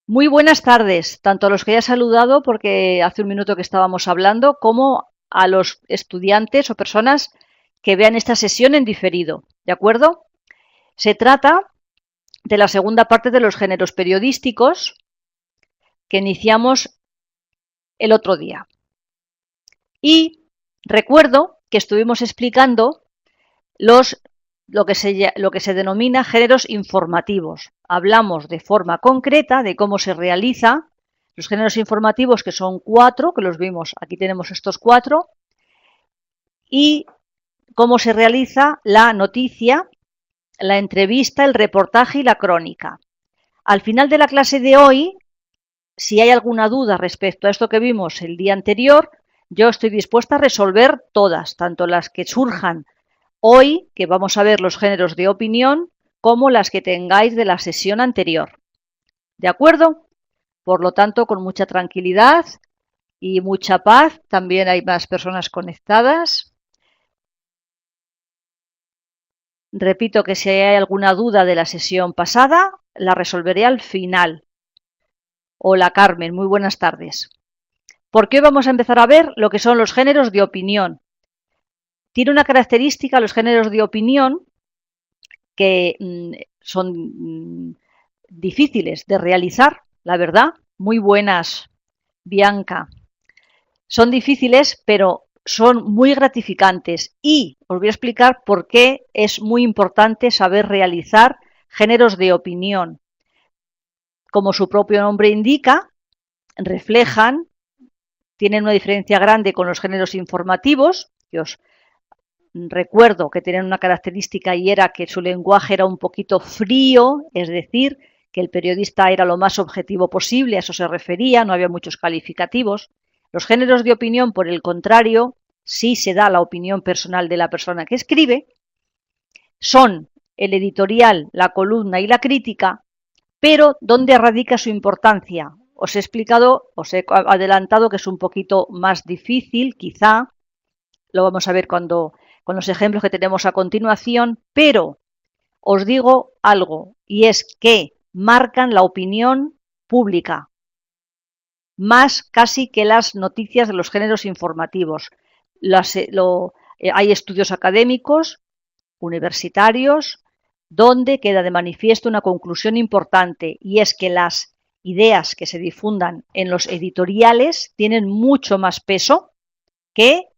Muy buenas tardes, tanto a los que ya he saludado, porque hace un minuto que estábamos hablando, como a los estudiantes o personas que vean esta sesión en diferido. ¿De acuerdo? Se trata de la segunda parte de los géneros periodísticos que iniciamos el otro día. Y recuerdo que estuvimos explicando lo que se denomina géneros informativos. Hablamos de forma concreta de cómo se realiza los géneros informativos, que son 4, que los vimos, aquí tenemos estos 4, y cómo se realiza la noticia, la entrevista, el reportaje y la crónica. Al final de la clase de hoy, si hay alguna duda respecto a esto que vimos el día anterior, yo estoy dispuesta a resolver todas, tanto las que surjan hoy, que vamos a ver los géneros de opinión, como las que tengáis de la sesión anterior. ¿De acuerdo? Por lo tanto, con mucha tranquilidad y mucha paz. También hay más personas conectadas. Repito que si hay alguna duda de la sesión pasada, la resolveré al final. Hola Carmen, muy buenas tardes. Porque hoy vamos a empezar a ver lo que son los géneros de opinión. Tiene una característica los géneros de opinión que son difíciles de realizar, la verdad. Muy buenas, Bianca. Son difíciles, pero son muy gratificantes y os voy a explicar por qué es muy importante saber realizar géneros de opinión. Como su propio nombre indica, reflejan, tienen una diferencia grande con los géneros informativos, que os recuerdo que tenían una característica y era que su lenguaje era un poquito frío, es decir, que el periodista era lo más objetivo posible, a eso se refería, no había muchos calificativos. Los géneros de opinión, por el contrario, sí se da la opinión personal de la persona que escribe, son el editorial, la columna y la crítica, pero ¿dónde radica su importancia? Os he explicado, os he adelantado que es un poquito más difícil, quizá, lo vamos a ver con los ejemplos que tenemos a continuación, pero os digo algo, y es que marcan la opinión pública, más casi que las noticias de los géneros informativos. Hay estudios académicos, universitarios, donde queda de manifiesto una conclusión importante, y es que las ideas que se difundan en los editoriales tienen mucho más peso que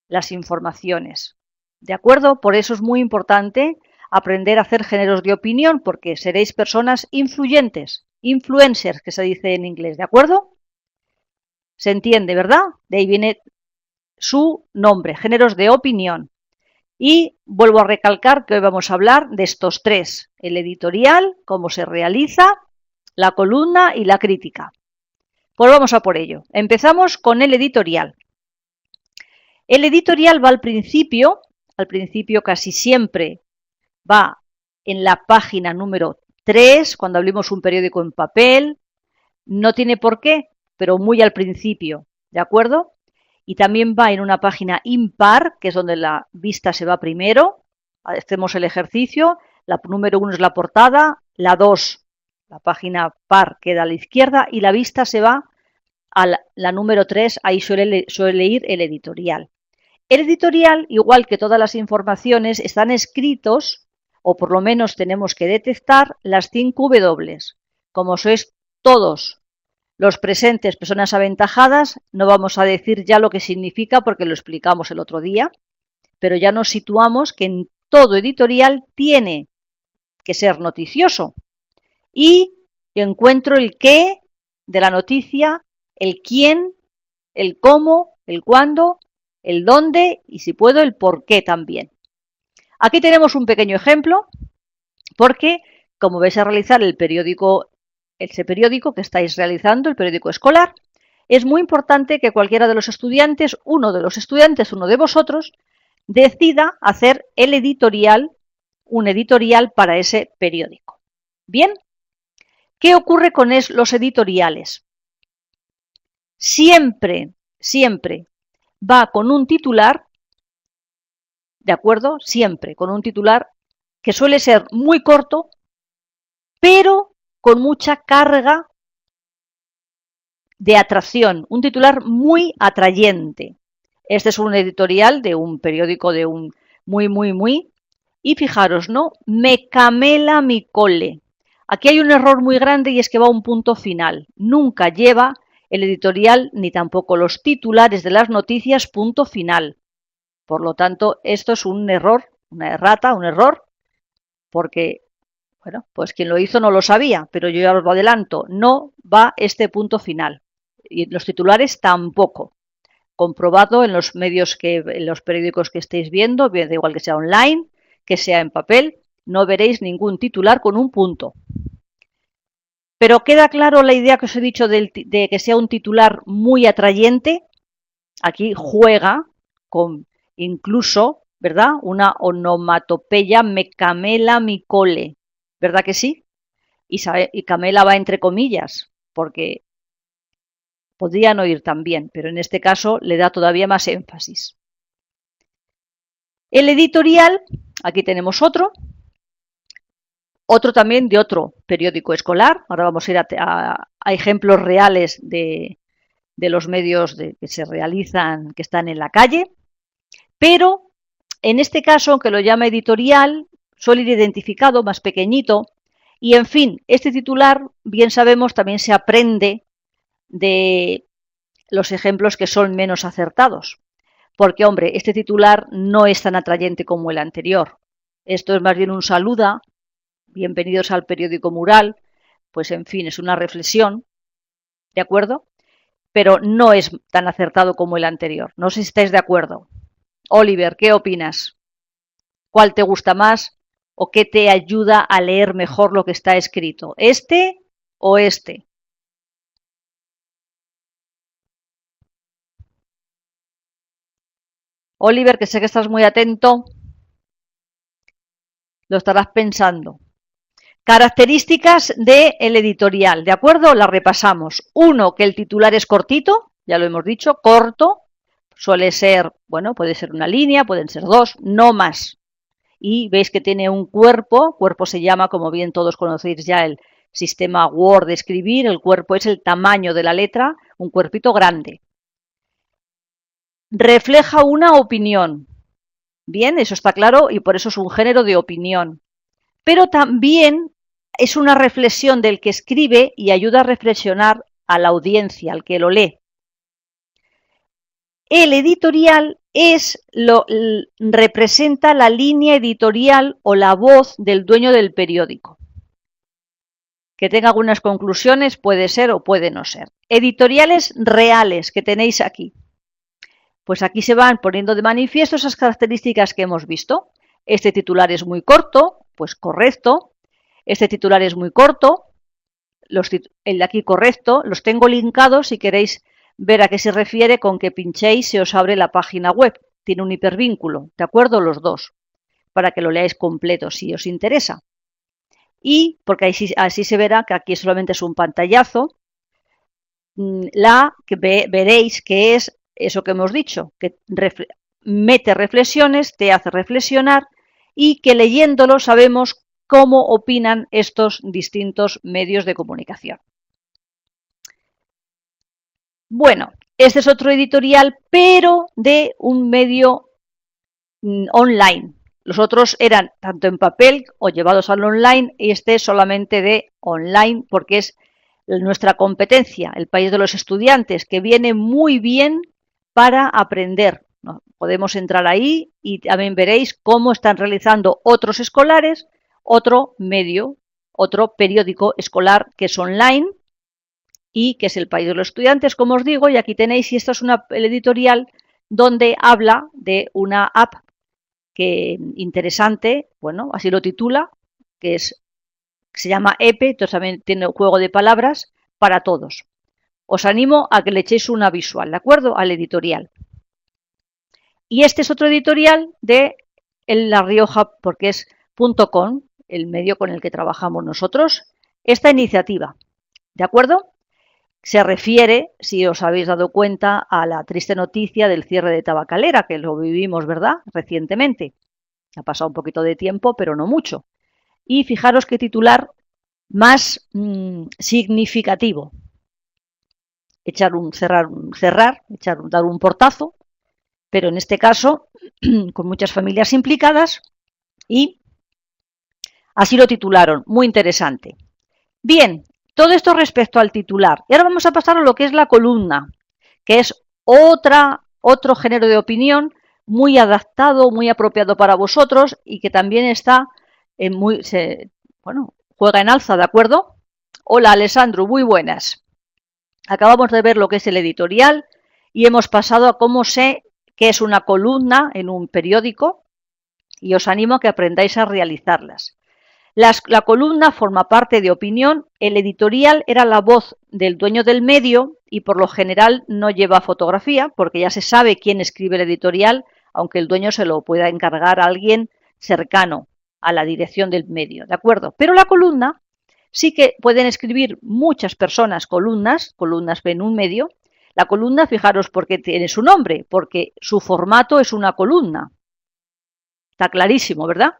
las informaciones. ¿De acuerdo? Por eso es muy importante aprender a hacer géneros de opinión, porque seréis personas influyentes, influencers, que se dice en inglés, ¿de acuerdo? Se entiende, ¿verdad? De ahí viene su nombre, géneros de opinión. Y vuelvo a recalcar que hoy vamos a hablar de estos tres, el editorial, cómo se realiza, la columna y la crítica. Pues vamos a por ello. Empezamos con el editorial. El editorial va al principio casi siempre va en la página número 3, cuando abrimos un periódico en papel, no tiene por qué, pero muy al principio, ¿de acuerdo? Y también va en una página impar, que es donde la vista se va primero, hacemos el ejercicio, la número 1 es la portada, la 2, la página par queda a la izquierda y la vista se va a la número 3, ahí suele ir el editorial. El editorial, igual que todas las informaciones, están escritos, o por lo menos tenemos que detectar las 5 W. Como sois todos los presentes personas aventajadas, no vamos a decir ya lo que significa porque lo explicamos el otro día, pero ya nos situamos que en todo editorial tiene que ser noticioso. Y encuentro el qué de la noticia, el quién, el cómo, el cuándo, el dónde y, si puedo, el por qué también. Aquí tenemos un pequeño ejemplo porque, como vais a realizar ese periódico que estáis realizando, el periódico escolar, es muy importante que cualquiera de los estudiantes, uno de vosotros, decida hacer un editorial para ese periódico. Bien, ¿qué ocurre con los editoriales? Siempre va con un titular, ¿de acuerdo? Siempre con un titular que suele ser muy corto, pero con mucha carga de atracción, un titular muy atrayente. Este es un editorial de un periódico de un muy. Y fijaros, ¿no? Me camela mi cole. Aquí hay un error muy grande y es que va a un punto final. Nunca lleva el editorial ni tampoco los titulares de las noticias punto final. Por lo tanto, esto es un error, una errata, un error, porque, bueno, pues quien lo hizo no lo sabía, pero yo ya os lo adelanto, no va este punto final. Y los titulares tampoco. Comprobado en los medios en los periódicos que estéis viendo, da igual que sea online, que sea en papel, no veréis ningún titular con un punto. Pero queda claro la idea que os he dicho de que sea un titular muy atrayente. Aquí juega con incluso, ¿verdad? Una onomatopeya, me camela mi cole, ¿verdad que sí? Y camela va entre comillas, porque podría no ir tan bien, pero en este caso le da todavía más énfasis. El editorial, aquí tenemos otro también de otro periódico escolar. Ahora vamos a ir a ejemplos reales de los medios que se realizan, que están en la calle. Pero en este caso, aunque lo llama editorial, suele ir identificado, más pequeñito. Y en fin, este titular, bien sabemos, también se aprende de los ejemplos que son menos acertados. Porque, hombre, este titular no es tan atrayente como el anterior. Esto es más bien un saluda, bienvenidos al periódico Mural, pues en fin, es una reflexión, ¿de acuerdo? Pero no es tan acertado como el anterior. No sé si estáis de acuerdo. Oliver, ¿qué opinas? ¿Cuál te gusta más o qué te ayuda a leer mejor lo que está escrito? ¿Este o este? Oliver, que sé que estás muy atento, lo estarás pensando. Características del editorial, ¿de acuerdo? Las repasamos. Uno, que el titular es cortito, ya lo hemos dicho, corto, suele ser, bueno, puede ser una línea, pueden ser dos, no más. Y veis que tiene un cuerpo se llama, como bien todos conocéis ya, el sistema Word de escribir, el cuerpo es el tamaño de la letra, un cuerpito grande. Refleja una opinión. Bien, eso está claro y por eso es un género de opinión. Pero también es una reflexión del que escribe y ayuda a reflexionar a la audiencia, al que lo lee. El editorial representa la línea editorial o la voz del dueño del periódico. Que tenga algunas conclusiones puede ser o puede no ser. Editoriales reales que tenéis aquí. Pues aquí se van poniendo de manifiesto esas características que hemos visto. Este titular es muy corto, pues correcto. Este titular es muy corto, el de aquí correcto. Los tengo linkados si queréis ver a qué se refiere con que pinchéis se os abre la página web. Tiene un hipervínculo, ¿de acuerdo? Los dos, para que lo leáis completo si os interesa. Y porque así se verá que aquí solamente es un pantallazo, veréis que es eso que hemos dicho, que mete reflexiones, te hace reflexionar y que leyéndolo sabemos cómo opinan estos distintos medios de comunicación. Bueno, este es otro editorial, pero de un medio online. Los otros eran tanto en papel o llevados al online y este es solamente de online porque es nuestra competencia, el país de los estudiantes, que viene muy bien para aprender. Podemos entrar ahí y también veréis cómo están realizando otros escolares, otro medio, otro periódico escolar que es online y que es el país de los estudiantes, como os digo, y aquí tenéis, y esta es el editorial donde habla de una app que interesante, bueno, así lo titula, que se llama EPE, entonces también tiene un juego de palabras para todos. Os animo a que le echéis una visual, ¿de acuerdo? Al editorial. Y este es otro editorial de La Rioja, porque es .com, el medio con el que trabajamos nosotros, esta iniciativa, ¿de acuerdo? Se refiere, si os habéis dado cuenta, a la triste noticia del cierre de Tabacalera, que lo vivimos, ¿verdad?, recientemente. Ha pasado un poquito de tiempo, pero no mucho. Y fijaros qué titular más significativo. dar un portazo, pero en este caso con muchas familias implicadas y así lo titularon. Muy interesante. Bien, todo esto respecto al titular. Y ahora vamos a pasar a lo que es la columna, que es otro género de opinión muy adaptado, muy apropiado para vosotros y que también está juega en alza, ¿de acuerdo? Hola, Alessandro, muy buenas. Acabamos de ver lo que es el editorial y hemos pasado a cómo sé qué es una columna en un periódico y os animo a que aprendáis a realizarlas. La columna forma parte de opinión, el editorial era la voz del dueño del medio y por lo general no lleva fotografía porque ya se sabe quién escribe el editorial, aunque el dueño se lo pueda encargar a alguien cercano a la dirección del medio, ¿de acuerdo? Pero la columna sí que pueden escribir muchas personas columnas en un medio. La columna, fijaros, porque tiene su nombre, porque su formato es una columna. Está clarísimo, ¿verdad?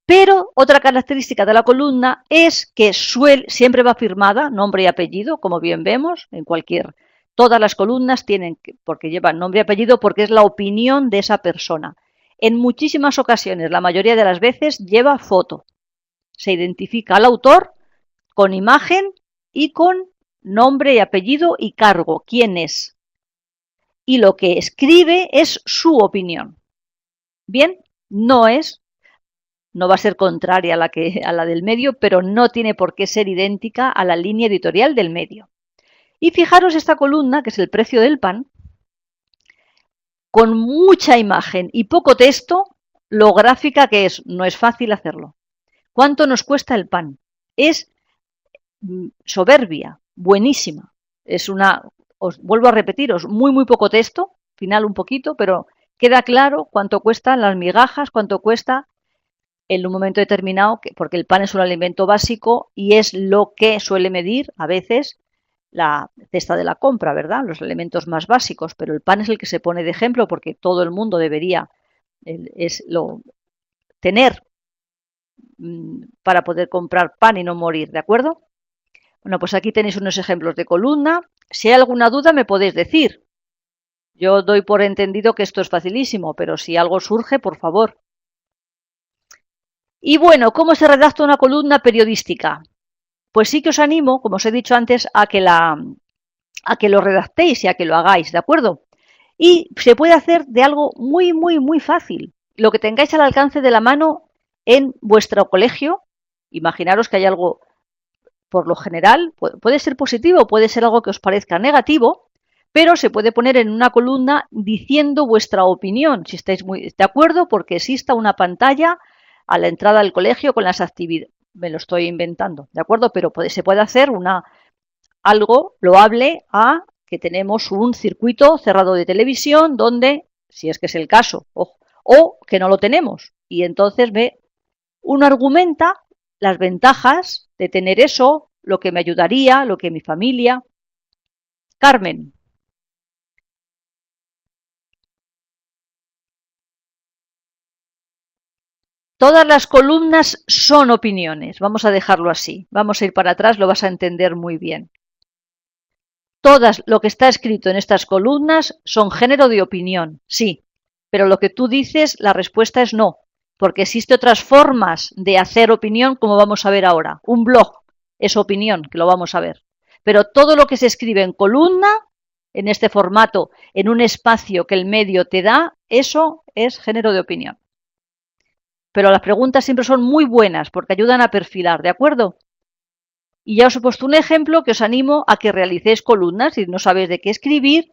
Pero otra característica de la columna es que siempre va firmada, nombre y apellido, como bien vemos, todas las columnas tienen, porque llevan nombre y apellido, porque es la opinión de esa persona. En muchísimas ocasiones, la mayoría de las veces, lleva foto. Se identifica al autor con imagen y con nombre y apellido y cargo, quién es. Y lo que escribe es su opinión. Bien, no va a ser contraria a la del medio, pero no tiene por qué ser idéntica a la línea editorial del medio. Y fijaros esta columna, que es el precio del pan, con mucha imagen y poco texto, lo gráfica que es, no es fácil hacerlo. ¿Cuánto nos cuesta el pan? Es soberbia, buenísima. Os vuelvo a repetiros, muy poco texto, final un poquito, pero queda claro cuánto cuestan las migajas, cuánto cuesta en un momento determinado, porque el pan es un alimento básico y es lo que suele medir a veces la cesta de la compra, ¿verdad? Los elementos más básicos, pero el pan es el que se pone de ejemplo porque todo el mundo debería tener para poder comprar pan y no morir, ¿de acuerdo? Bueno, pues aquí tenéis unos ejemplos de columna. Si hay alguna duda me podéis decir. Yo doy por entendido que esto es facilísimo, pero si algo surge, por favor. Y bueno, ¿cómo se redacta una columna periodística? Pues sí que os animo, como os he dicho antes, a que lo redactéis y a que lo hagáis, ¿de acuerdo? Y se puede hacer de algo muy fácil. Lo que tengáis al alcance de la mano en vuestro colegio. Imaginaros que hay algo, por lo general, puede ser positivo, puede ser algo que os parezca negativo, pero se puede poner en una columna diciendo vuestra opinión, si estáis muy de acuerdo, porque exista una pantalla a la entrada del colegio con las actividades. Me lo estoy inventando, ¿de acuerdo? Pero se puede hacer algo loable a que tenemos un circuito cerrado de televisión donde, si es que es el caso, o que no lo tenemos, y entonces uno argumenta las ventajas de tener eso, lo que me ayudaría, lo que mi familia. Carmen. Todas las columnas son opiniones, vamos a dejarlo así. Vamos a ir para atrás, lo vas a entender muy bien. Lo que está escrito en estas columnas son género de opinión, sí, pero lo que tú dices, la respuesta es no, porque existen otras formas de hacer opinión, como vamos a ver ahora. Un blog es opinión, que lo vamos a ver. Pero todo lo que se escribe en columna, en este formato, en un espacio que el medio te da, eso es género de opinión. Pero las preguntas siempre son muy buenas porque ayudan a perfilar, ¿de acuerdo? Y ya os he puesto un ejemplo que os animo a que realicéis columnas. Si no sabéis de qué escribir,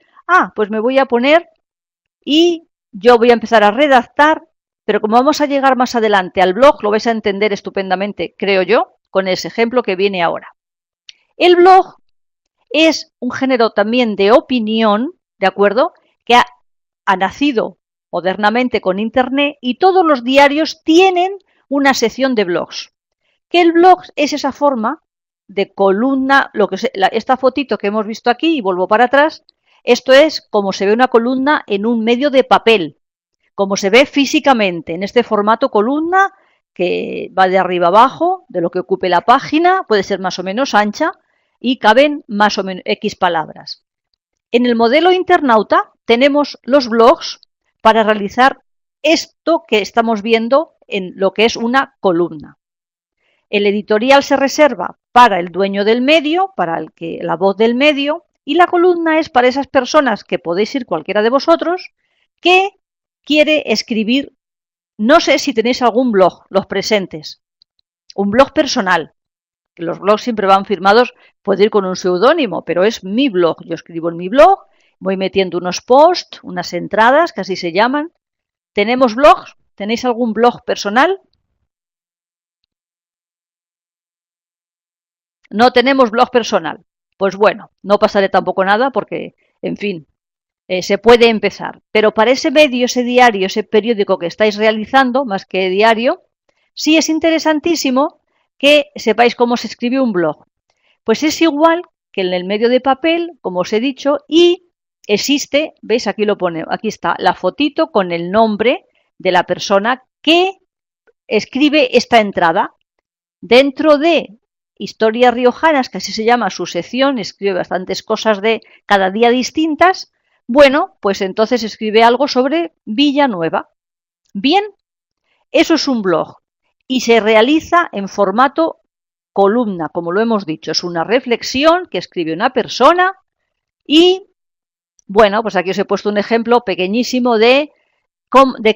pues me voy a poner y yo voy a empezar a redactar, pero como vamos a llegar más adelante al blog, lo vais a entender estupendamente, creo yo, con ese ejemplo que viene ahora. El blog es un género también de opinión, ¿de acuerdo? Que ha nacido modernamente con Internet y todos los diarios tienen una sección de blogs. Que el blog es esa forma de columna, esta fotito que hemos visto aquí, y vuelvo para atrás, esto es como se ve una columna en un medio de papel, como se ve físicamente, en este formato columna que va de arriba abajo, de lo que ocupe la página, puede ser más o menos ancha, y caben más o menos X palabras. En el modelo internauta tenemos los blogs para realizar esto que estamos viendo en lo que es una columna. El editorial se reserva para el dueño del medio, para la voz del medio, y la columna es para esas personas, que podéis ir cualquiera de vosotros, que quiere escribir. No sé si tenéis algún blog, los presentes, un blog personal. Los blogs siempre van firmados, puede ir con un seudónimo, pero es mi blog. Yo escribo en mi blog, voy metiendo unos posts, unas entradas, que así se llaman. ¿Tenemos blogs? ¿Tenéis algún blog personal? No tenemos blog personal. Pues bueno, no pasaré tampoco nada porque, en fin, se puede empezar. Pero para ese medio, ese diario, ese periódico que estáis realizando, más que diario, sí es interesantísimo que sepáis cómo se escribe un blog. Pues es igual que en el medio de papel, como os he dicho, y existe, ¿veis? Aquí lo pone, aquí está la fotito con el nombre de la persona que escribe esta entrada. Dentro de Historias Riojanas, que así se llama su sección, escribe bastantes cosas de cada día distintas. Bueno, pues entonces escribe algo sobre Villanueva. Bien, eso es un blog y se realiza en formato columna, como lo hemos dicho. Es una reflexión que escribe una persona y, bueno, pues aquí os he puesto un ejemplo pequeñísimo de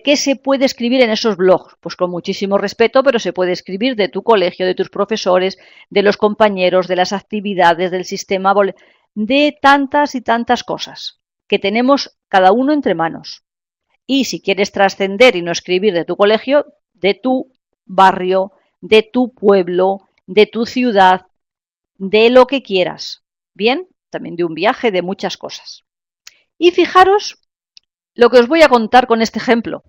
qué se puede escribir en esos blogs. Pues con muchísimo respeto, pero se puede escribir de tu colegio, de tus profesores, de los compañeros, de las actividades, del sistema, de tantas y tantas cosas que tenemos cada uno entre manos. Y si quieres trascender y no escribir de tu colegio, de tu barrio, de tu pueblo, de tu ciudad, de lo que quieras. Bien, también de un viaje, de muchas cosas. Y fijaros lo que os voy a contar con este ejemplo.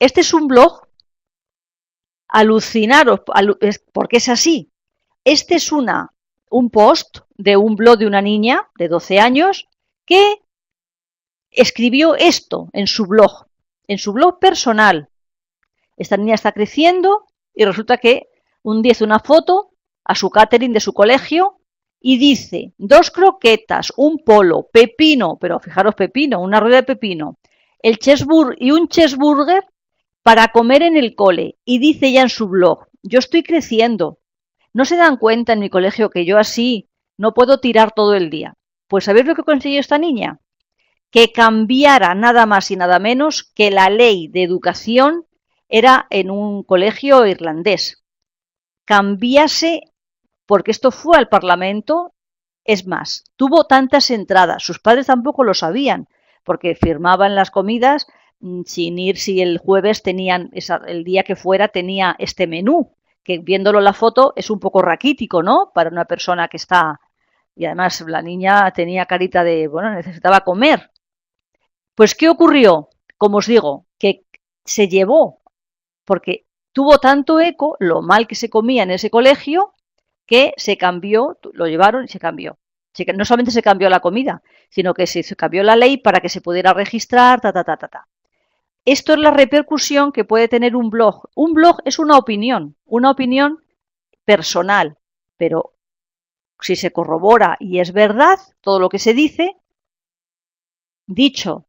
Este es un blog, alucinaros, porque es así. Este es un post de un blog de una niña de 12 años que escribió esto en su blog personal. Esta niña está creciendo y resulta que un día hace una foto a su catering de su colegio y dice 2 croquetas, un polo, pepino, pero fijaros pepino, una rueda de pepino, y un cheeseburger para comer en el cole. Y dice ella en su blog, yo estoy creciendo. ¿No se dan cuenta en mi colegio que yo así no puedo tirar todo el día? Pues ¿sabéis lo que consiguió esta niña? Que cambiara nada más y nada menos que la ley de educación. Era en un colegio irlandés. Cambiase, porque esto fue al Parlamento. Es más, tuvo tantas entradas, sus padres tampoco lo sabían, porque firmaban las comidas sin ir si el jueves tenían, el día que fuera tenía este menú, que viéndolo en la foto es un poco raquítico, ¿no? Para una persona que está. Y además la niña tenía carita de, bueno, necesitaba comer. Pues ¿qué ocurrió? Como os digo, que se llevó, porque tuvo tanto eco lo mal que se comía en ese colegio, que se cambió, lo llevaron y se cambió. No solamente se cambió la comida, sino que se cambió la ley para que se pudiera registrar, Esto es la repercusión que puede tener un blog. Un blog es una opinión personal, pero si se corrobora y es verdad todo lo que se dice, dicho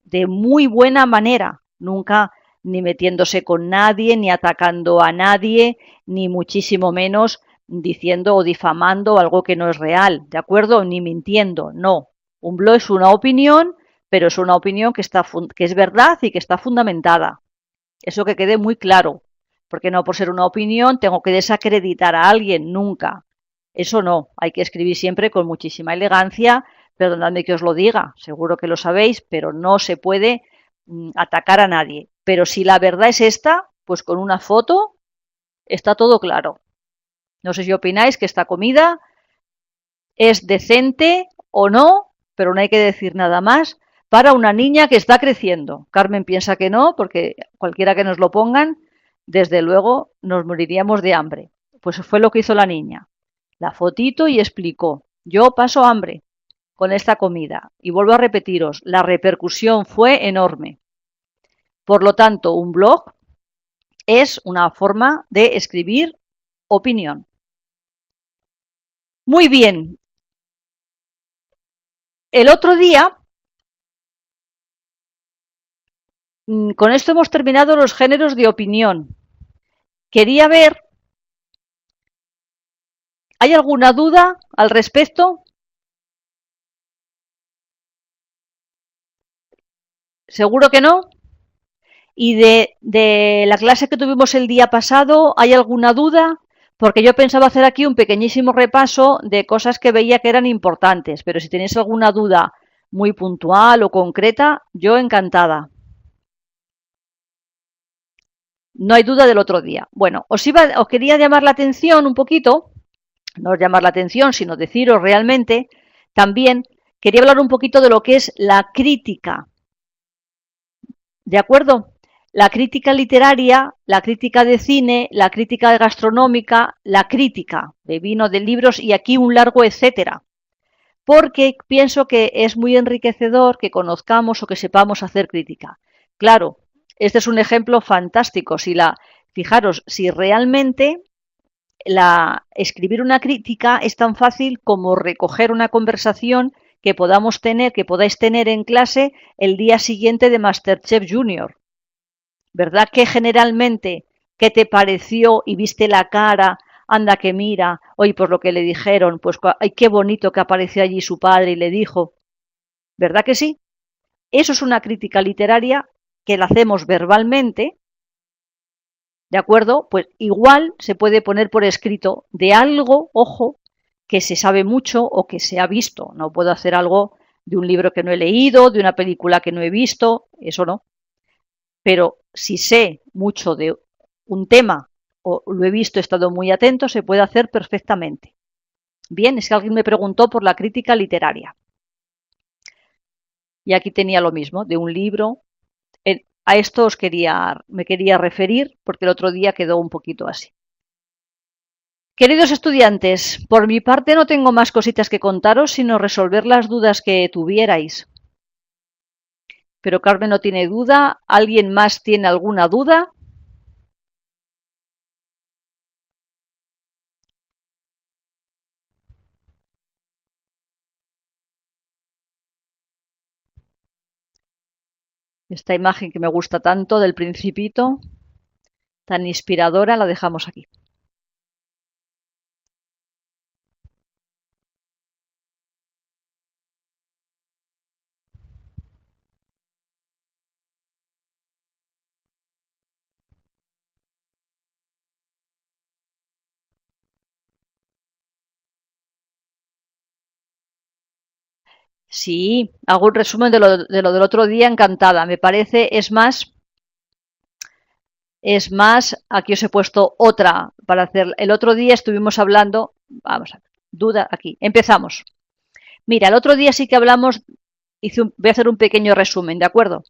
de muy buena manera, nunca ni metiéndose con nadie, ni atacando a nadie, ni muchísimo menos diciendo o difamando algo que no es real, ¿de acuerdo? Ni mintiendo, no. Un blog es una opinión, pero es una opinión que es verdad y que está fundamentada. Eso que quede muy claro, porque no por ser una opinión tengo que desacreditar a alguien, nunca. Eso no, hay que escribir siempre con muchísima elegancia. Perdonadme que os lo diga, seguro que lo sabéis, pero no se puede atacar a nadie. Pero si la verdad es esta, pues con una foto está todo claro. No sé si opináis que esta comida es decente o no, pero no hay que decir nada más para una niña que está creciendo. Carmen piensa que no, porque cualquiera que nos lo pongan, desde luego nos moriríamos de hambre. Pues fue lo que hizo la niña. La fotito y explicó, yo paso hambre con esta comida. Y vuelvo a repetiros, la repercusión fue enorme. Por lo tanto, un blog es una forma de escribir opinión. Muy bien. El otro día, con esto hemos terminado los géneros de opinión. Quería ver, ¿hay alguna duda al respecto? ¿Seguro que no? Y de la clase que tuvimos el día pasado, ¿hay alguna duda? Porque yo pensaba hacer aquí un pequeñísimo repaso de cosas que veía que eran importantes, pero si tenéis alguna duda muy puntual o concreta, yo encantada. No hay duda del otro día. Bueno, os quería llamar la atención un poquito, no llamar la atención, sino deciros realmente, también quería hablar un poquito de lo que es la crítica. ¿De acuerdo? La crítica literaria, la crítica de cine, la crítica gastronómica, la crítica de vino, de libros y aquí un largo etcétera. Porque pienso que es muy enriquecedor que conozcamos o que sepamos hacer crítica. Claro, este es un ejemplo fantástico. Fijaros, si realmente escribir una crítica es tan fácil como recoger una conversación que podamos tener, que podáis tener en clase el día siguiente de MasterChef Junior. ¿Verdad que generalmente qué te pareció y viste la cara? Anda que mira, hoy por lo que le dijeron, pues ay, qué bonito que apareció allí su padre y le dijo, ¿verdad que sí? Eso es una crítica literaria que la hacemos verbalmente, ¿de acuerdo? Pues igual se puede poner por escrito de algo, ojo, que se sabe mucho o que se ha visto. No puedo hacer algo de un libro que no he leído, de una película que no he visto, eso no. Pero si sé mucho de un tema o lo he visto, he estado muy atento, se puede hacer perfectamente. Bien, es que alguien me preguntó por la crítica literaria. Y aquí tenía lo mismo, de un libro. A esto me quería referir porque el otro día quedó un poquito así. Queridos estudiantes, por mi parte no tengo más cositas que contaros, sino resolver las dudas que tuvierais. Pero Carmen no tiene duda. ¿Alguien más tiene alguna duda? Esta imagen que me gusta tanto del Principito, tan inspiradora, la dejamos aquí. Sí, hago un resumen de lo del otro día, encantada. Me parece, aquí os he puesto otra para hacer. El otro día estuvimos hablando, vamos a ver, duda aquí, empezamos. Mira, el otro día sí que hablamos, voy a hacer un pequeño resumen, ¿de acuerdo?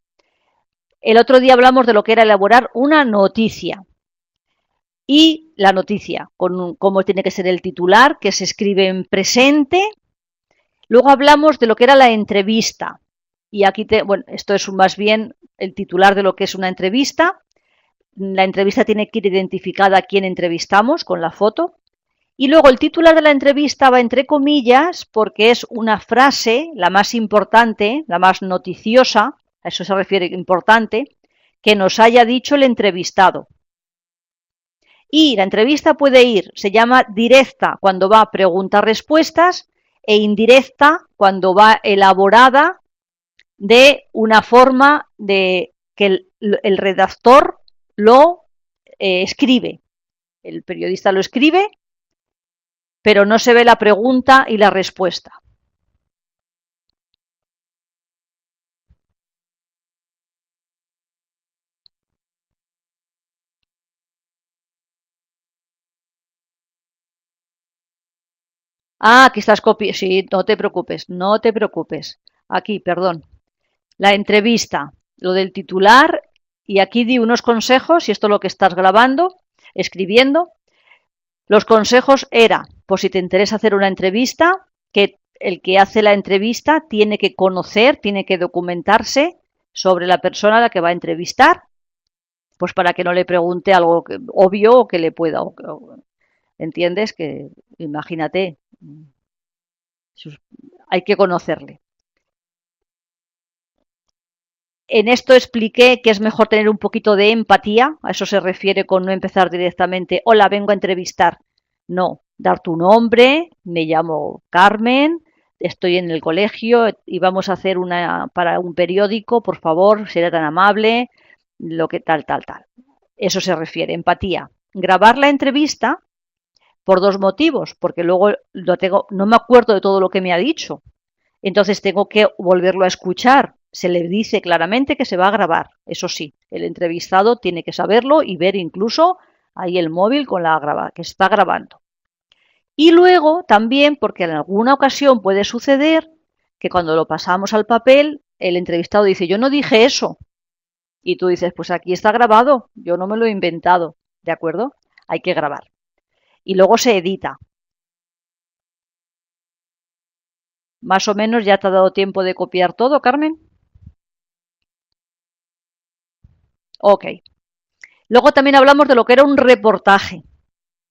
El otro día hablamos de lo que era elaborar una noticia. Y la noticia, con cómo tiene que ser el titular, que se escribe en presente. Luego hablamos de lo que era la entrevista. Y aquí, bueno, esto es más bien el titular de lo que es una entrevista. La entrevista tiene que ir identificada a quién entrevistamos con la foto. Y luego el titular de la entrevista va entre comillas porque es una frase, la más importante, la más noticiosa, a eso se refiere importante, que nos haya dicho el entrevistado. Y la entrevista puede ir, se llama directa cuando va preguntas-respuestas e indirecta cuando va elaborada de una forma de que el redactor lo escribe. El periodista lo escribe, pero no se ve la pregunta y la respuesta. Ah, aquí estás copiando. Sí, no te preocupes, no te preocupes. Aquí, perdón. La entrevista, lo del titular, y aquí di unos consejos, y esto es lo que estás grabando, escribiendo. Los consejos era, por si te interesa hacer una entrevista, que el que hace la entrevista tiene que conocer, tiene que documentarse sobre la persona a la que va a entrevistar, pues para que no le pregunte algo obvio o que le pueda, ¿entiendes? Que imagínate, Hay que conocerle. En esto expliqué que es mejor tener un poquito de empatía, a eso se refiere con no empezar directamente, hola, vengo a entrevistar. No, dar tu nombre, me llamo Carmen, estoy en el colegio y vamos a hacer para un periódico, por favor, será tan amable, lo que tal. Eso se refiere, empatía. Grabar la entrevista por dos motivos, porque luego no me acuerdo de todo lo que me ha dicho. Entonces tengo que volverlo a escuchar. Se le dice claramente que se va a grabar. Eso sí, el entrevistado tiene que saberlo y ver incluso ahí el móvil con que está grabando. Y luego también, porque en alguna ocasión puede suceder que cuando lo pasamos al papel, el entrevistado dice, yo no dije eso. Y tú dices, pues aquí está grabado, yo no me lo he inventado. ¿De acuerdo? Hay que grabar. Y luego se edita. Más o menos ya te ha dado tiempo de copiar todo, Carmen. Ok. Luego también hablamos de lo que era un reportaje.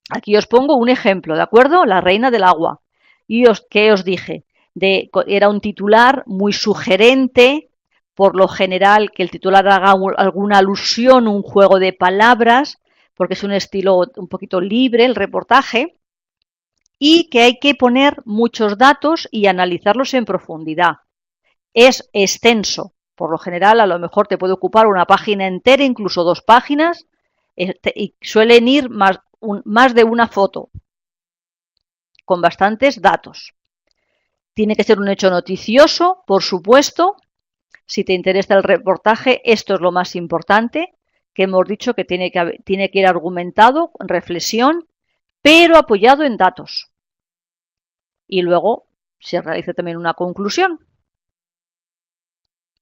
Aquí os pongo un ejemplo, ¿de acuerdo? La reina del agua. ¿Y qué os dije? Era un titular muy sugerente, por lo general que el titular haga alguna alusión, un juego de palabras, porque es un estilo un poquito libre el reportaje, y que hay que poner muchos datos y analizarlos en profundidad. Es extenso, por lo general a lo mejor te puede ocupar una página entera, incluso dos páginas, y suelen ir más de una foto, con bastantes datos. Tiene que ser un hecho noticioso, por supuesto. Si te interesa el reportaje, esto es lo más importante, que hemos dicho que tiene que ir argumentado, reflexión, pero apoyado en datos. Y luego se realiza también una conclusión.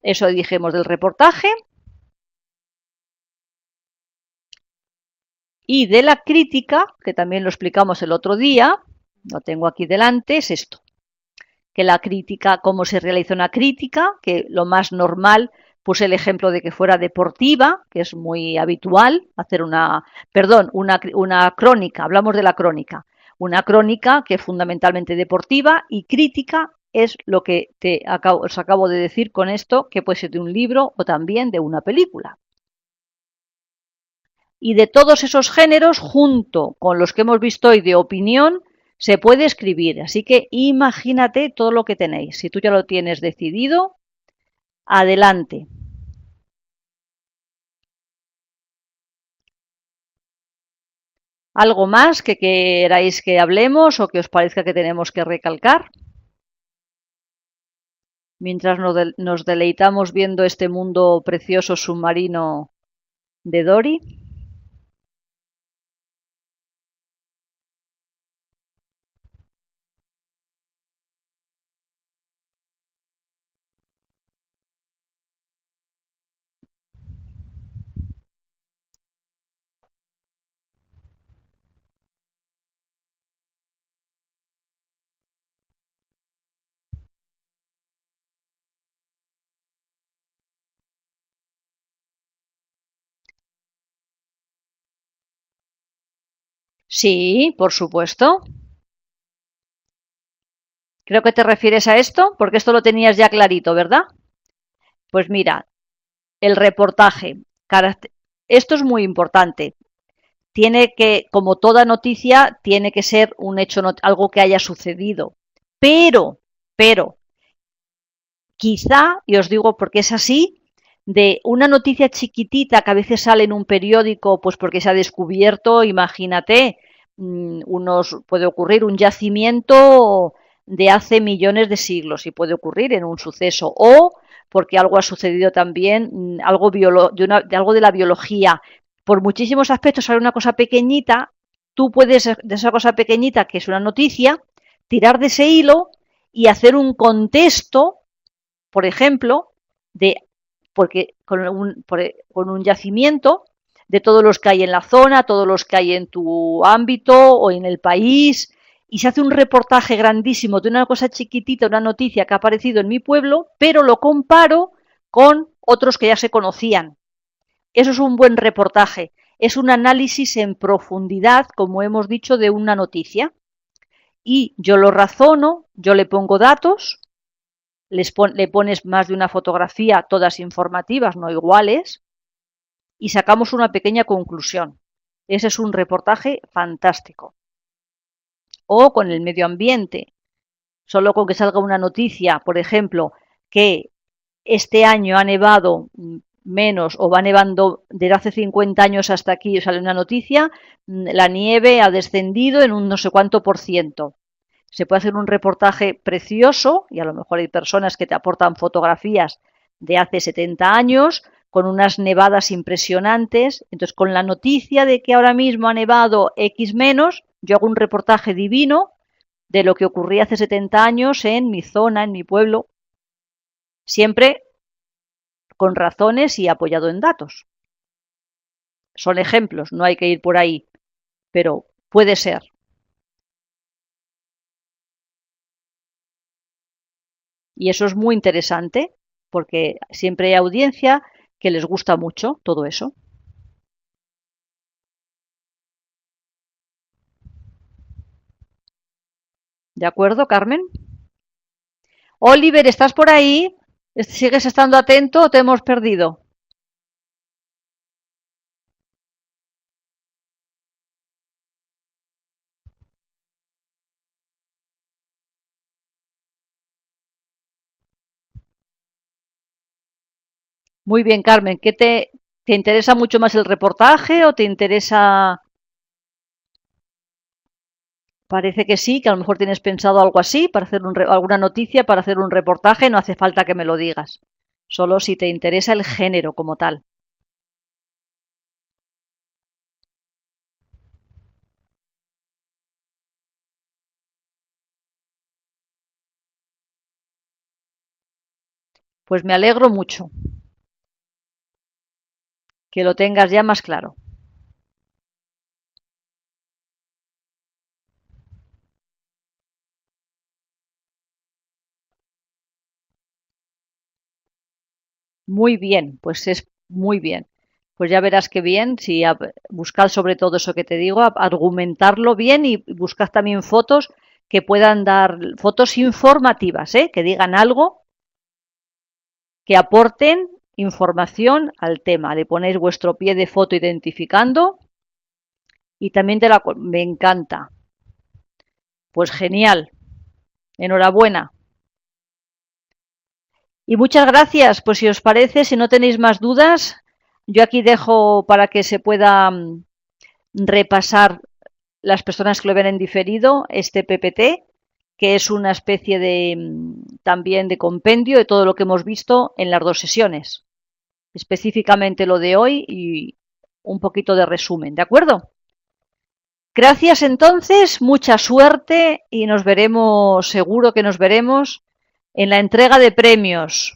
Eso dijimos del reportaje. Y de la crítica, que también lo explicamos el otro día, lo tengo aquí delante, es esto. Que la crítica, cómo se realiza una crítica, que lo más normal, puse el ejemplo de que fuera deportiva, que es muy habitual, hacer una crónica, hablamos de la crónica. Una crónica que es fundamentalmente deportiva y crítica es lo que os acabo de decir con esto, que puede ser de un libro o también de una película. Y de todos esos géneros, junto con los que hemos visto hoy de opinión, se puede escribir. Así que imagínate todo lo que tenéis. Si tú ya lo tienes decidido, adelante. ¿Algo más que queráis que hablemos o que os parezca que tenemos que recalcar? Mientras nos deleitamos viendo este mundo precioso submarino de Dory. Sí, por supuesto. Creo que te refieres a esto, porque esto lo tenías ya clarito, ¿verdad? Pues mira, el reportaje. Esto es muy importante. Tiene que, como toda noticia, tiene que ser un hecho, algo que haya sucedido. Pero, quizá, y os digo porque es así, de una noticia chiquitita que a veces sale en un periódico, pues porque se ha descubierto, imagínate, puede ocurrir un yacimiento de hace millones de siglos y puede ocurrir en un suceso, o porque algo ha sucedido también, algo de la biología. Por muchísimos aspectos sale una cosa pequeñita, tú puedes, de esa cosa pequeñita que es una noticia, tirar de ese hilo y hacer un contexto, por ejemplo, porque con un yacimiento, de todos los que hay en la zona, todos los que hay en tu ámbito o en el país, y se hace un reportaje grandísimo de una cosa chiquitita, una noticia que ha aparecido en mi pueblo, pero lo comparo con otros que ya se conocían. Eso es un buen reportaje, es un análisis en profundidad, como hemos dicho, de una noticia. y yo lo razono, yo le pongo datos, le pones más de una fotografía, todas informativas, no iguales, y sacamos una pequeña conclusión. Ese es un reportaje fantástico. O con el medio ambiente, solo con que salga una noticia, por ejemplo, que este año ha nevado menos o va nevando desde hace 50 años hasta aquí, sale una noticia, la nieve ha descendido en un no sé cuánto por ciento. Se puede hacer un reportaje precioso y a lo mejor hay personas que te aportan fotografías de hace 70 años con unas nevadas impresionantes. Entonces, con la noticia de que ahora mismo ha nevado X menos, yo hago un reportaje divino de lo que ocurría hace 70 años en mi zona, en mi pueblo, siempre con razones y apoyado en datos. Son ejemplos, no hay que ir por ahí, pero puede ser. Y eso es muy interesante porque siempre hay audiencia que les gusta mucho todo eso. ¿De acuerdo, Carmen? Oliver, ¿estás por ahí? ¿Sigues estando atento o te hemos perdido? Muy bien, Carmen. ¿Te interesa mucho más el reportaje o te interesa? Parece que sí, que a lo mejor tienes pensado algo así para hacer alguna noticia, para hacer un reportaje. No hace falta que me lo digas. Solo si te interesa el género como tal. Pues me alegro mucho que lo tengas ya más claro. Muy bien, pues es muy bien. Pues ya verás qué bien, si buscad sobre todo eso que te digo, argumentarlo bien y buscad también fotos que puedan dar, fotos informativas, ¿eh? Que digan algo, que aporten información al tema. Le ponéis vuestro pie de foto identificando y también me encanta. Pues genial, enhorabuena. Y muchas gracias, pues si os parece, si no tenéis más dudas, yo aquí dejo para que se pueda repasar las personas que lo ven en diferido este PPT, que es una especie de también de compendio de todo lo que hemos visto en las dos sesiones, específicamente lo de hoy y un poquito de resumen, ¿de acuerdo? Gracias entonces, mucha suerte y nos veremos, seguro que nos veremos en la entrega de premios,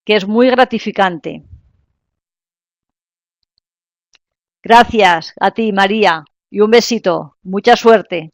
que es muy gratificante. Gracias a ti, María, y un besito. Mucha suerte.